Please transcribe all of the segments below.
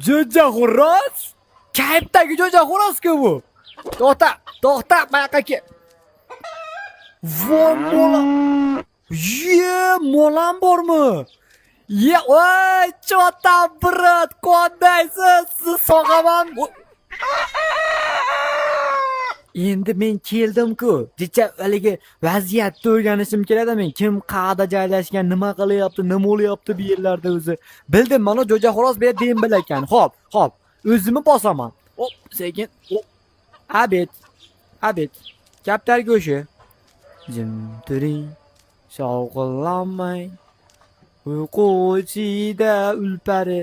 Jo'ja xo'roz? Kayfdagi jo'ja xo'roz-ku bu. To'xta, buyoqqa kel. Voy mola. Molam bormi? Voy, chota brat, qandaysiz? Siz sog'aman. Endi men keldim-ku. Jicha haligi vaziyatni o'rganishim kerak-da men. Kim qayerda joylashgan, nima qilyapti, nima bo'lyapti bu yerlarda o'zi. Bildim, mana jo'ja xo'roz bu yerda dem bilakan. Xo'p. O'zimni bosaman. Hop, sekin. Abid. Kaptar go'shi. Jim turing. Shovqinlanmay. Uyqu ichida ulpari.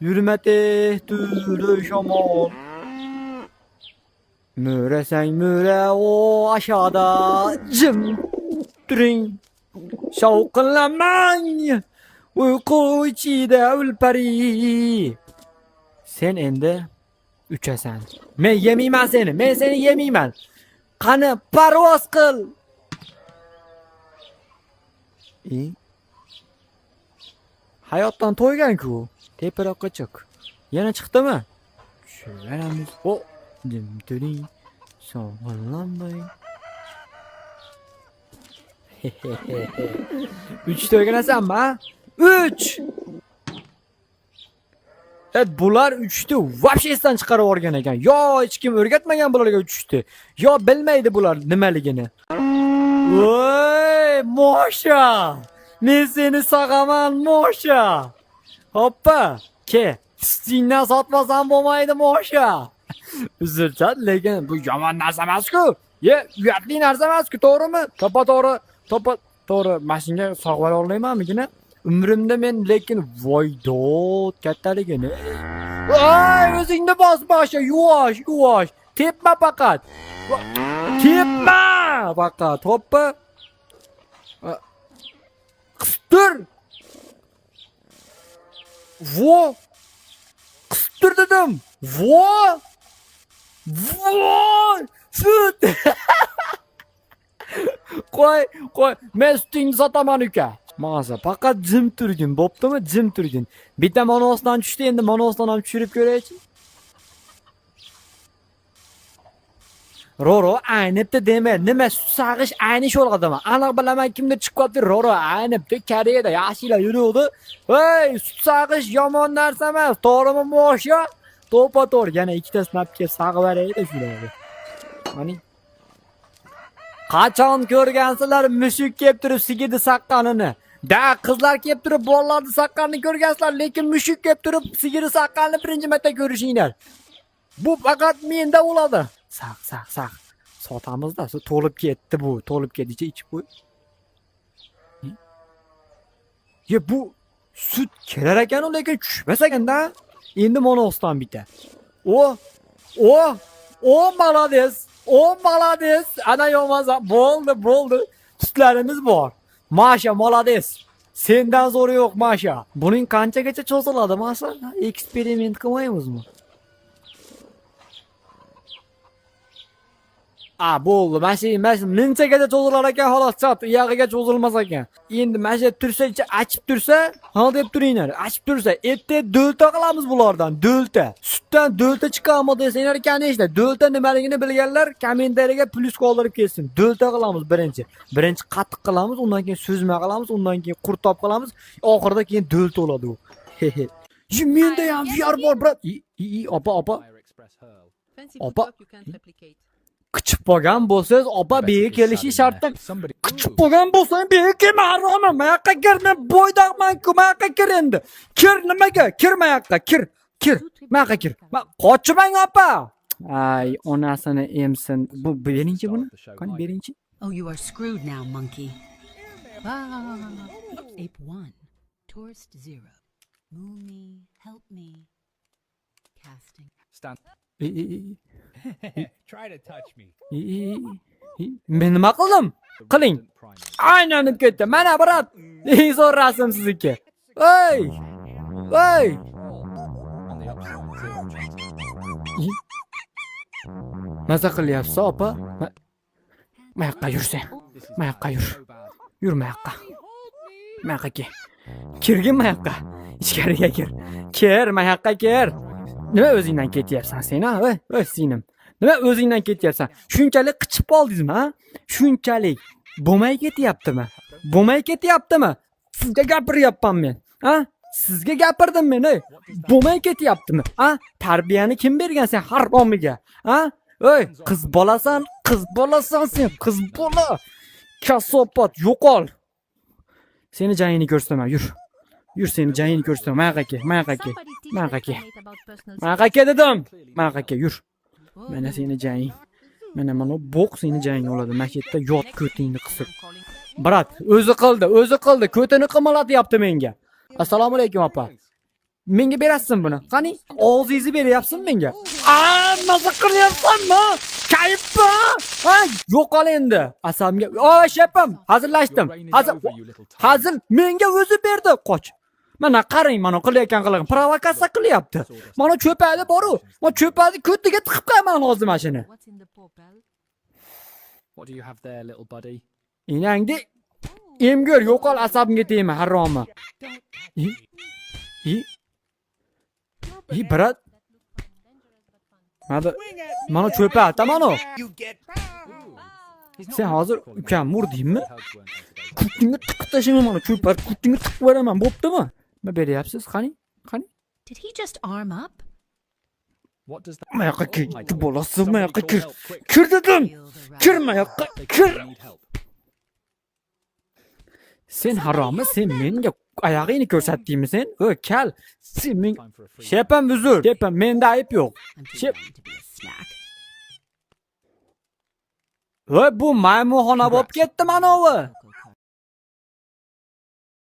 Yurmate turu shamol. Mürasang müra o aşağıda jim turing. Shovqinlanmang. Uyqu ichida ulpari. Sen endi uchasan. Men yemayman seni. Men seni yemayman. Qani parvoz qil. Hayotdan to'ygan-ku. Teparoqqa chiq. Yana chiqdimi? Tushiramiz. Jim turing. Shovqinlanmay. 3 to'yganasanmi? 3. Bular 3ni вообще esdan chiqarib yuborgan ekan. Yo, hech kim o'rgatmagan bularga 3ni. Yo, bilmaydi bular nimaligini. Voy, Mosha. Men seni sog'aman, Mosha. Hoppa, ke. Stingdan sotmasam bo'lmaydi, Mosha. Uzrchan, lekin bu yomon narsa emas-ku. Uyatli narsa emas-ku, to'g'rimi? To'g'ri, mashinga sog'ib ola olmaymanmigina? Umrimda men lekin voydod kattaligini. Voy, o'zingni bos, Mosha, yuvosh. Tepma faqat. Tepma faqat. Hoppa. Qistir. Qistir dedim. Sut. Qo'y. Men sutingni sotaman uka. Ma'za, faqat jim turgin, bo'ptimi? Jim turgin. Bitta monosdan tushdi, endi monosdan ham tushirib ko'raychi. Roro aynibdi dema. Nima sut sag'ish ayni sho'lg'adimi? Aniq bilaman kimdir chiqyapti. Roro aynibdi. Koreyada yaxshilar yuruvdi. Hey, sut sag'ish yomon narsa emas. To'g'rimi, Mosha? To'g'ri. Yana ikkita snapga sag'ib beraydi shularni. Mana qachon ko'rgansizlar mushuk kelib turib sigirni saqqanini? Qizlar kelib turib bolalarni saqqanini ko'rgansizlar, lekin mushuk kelib turib sigirni saqqanini birinchi marta ko'rishinglar. Bu faqat menda bo'ladi. Saq. Sotamiz-da, to'lib ketdi bu. To'lib ketdicha ichib qo'y. Bu sut kelar ekan, lekin tushmas ekan-da. Endi monosdan bitta. Молодец. Ana yomasa bo'ldi. Sutlarimiz bor. Masha, молодец. Sendan zo'ri yo'q, Masha. Buning qanchagacha cho'ziladi, masa? Eksperiment qilmaymizmi? Bo'ldi. Mashina minchagacha cho'zilar ekan, xolos chat, uyog'iga cho'zilmas ekan. Endi mashina tursa, achib tursa, deb turinglar. Achib tursa, erta do'lta qilamiz bulardan, do'lta. Sutdan do'lta chiqadimi desanglar ekan, eshitdi. Do'lta nimaligini bilganlar kommentariyaga plyus qoldirib ketsin. Do'lta qilamiz birinchi. Birinchi qattiq qilamiz, undan keyin so'zma qilamiz, undan keyin qurtob qilamiz, oxirida keyin do'lta bo'ladi u. Menda ham VR bor, brat. Opa. Qichib qolgan bo'lsangiz, opa bega kelishi shartda. Qichib qolgan bo'lsangiz, bega kelma, haromi. Mayaqqa kir, men bo'ydaqman-ku, mayaqqa kir endi. Kir nimaga? Kir mayaqqa, kir. Mayaqqa kir. Qochmang, opa. Ay, onasini emsin. Bu berinchi buni? Qani berinchi? Oh, you are screwed now, monkey. Ape 1, tourist 0. Move me, help me. Casting. Stand. Try to touch me. Men nima qildim? Qiling. Aylanib ketdi. Mana brat. Eng zo'r rasm sizniki. Voy. Maza qilyapsiz, opa? Mayaqqa yursang. Yur mayaqqa. Mayaqqa ke. Kirgin mayoqqa. Ichkariga kir. Kir, mayoqqa kir. Nima o'zingdan ketyapsan sen, ha? Voy, singlim. Nima o'zingdan ketyapsan? Shunchalik qichib qoldingizmi, ha? Shunchalik bo'lmay ketyaptimi? Bo'lmay ketyaptimi? Sizga gapiryapman men. Ha? Sizga gapirdim men, ey. Bo'lmay ketyaptimi? Ha? Tarbiyani kim bergan sen haromiga? Ha? Ey, qiz bolasan sen, qiz bola. Kasopat, yo'qol. Seni jayini ko'rsataman, yur. Yur, seni jayini ko'rsataman. Maqaka dedim. Maqaka, yur. Mana seni jaying. Mana bo'q seni jaying oladi. Masjidda yot ko'tingni qisib. Brat, o'zi qildi. Ko'tini qimalatyapti menga. Assalomu alaykum opa. Menga berasizmi buni? Qani, og'zingizni beryapsiz menga. Nima qilyapsanmi? Kayfmi? Ha, yo'qol endi. Asabimga. Shepim, hazillashdim. Hazil menga o'zi berdi. Qoch. Mana qarang, mana qilayotgan qilig'im provokatsiya qilyapti. Mana cho'padi boru. Mana cho'padi ko'tiga tiqib qo'yaman hozir mashina. What's in the portal? What do you have there, little buddy? Inangdi emgor yo'qol asabimga tegma haromi. Brat. Mana cho'padi, mana. Sen hozir ukam murdingmi? Kutingni tiqib tashlayman mana cho'padi, kutingni tiqib beraman, bo'ptimi? Nima beryapsiz? Qani? Did he just arm up? What does that? Mayoqqa kir, bolasi mayoqqa kir. Kir dedim. Kir mayoqqa, kir. Need help. Sen haromi, sen menga oyog'ingni ko'rsatdingmi sen? Kal. Sen men Time for a free. Shepam uzr. Shepam menda ayb yo'q. I'm too Shep. young to be a snack. Bu maymunxona bo'lib ketdi mana bu.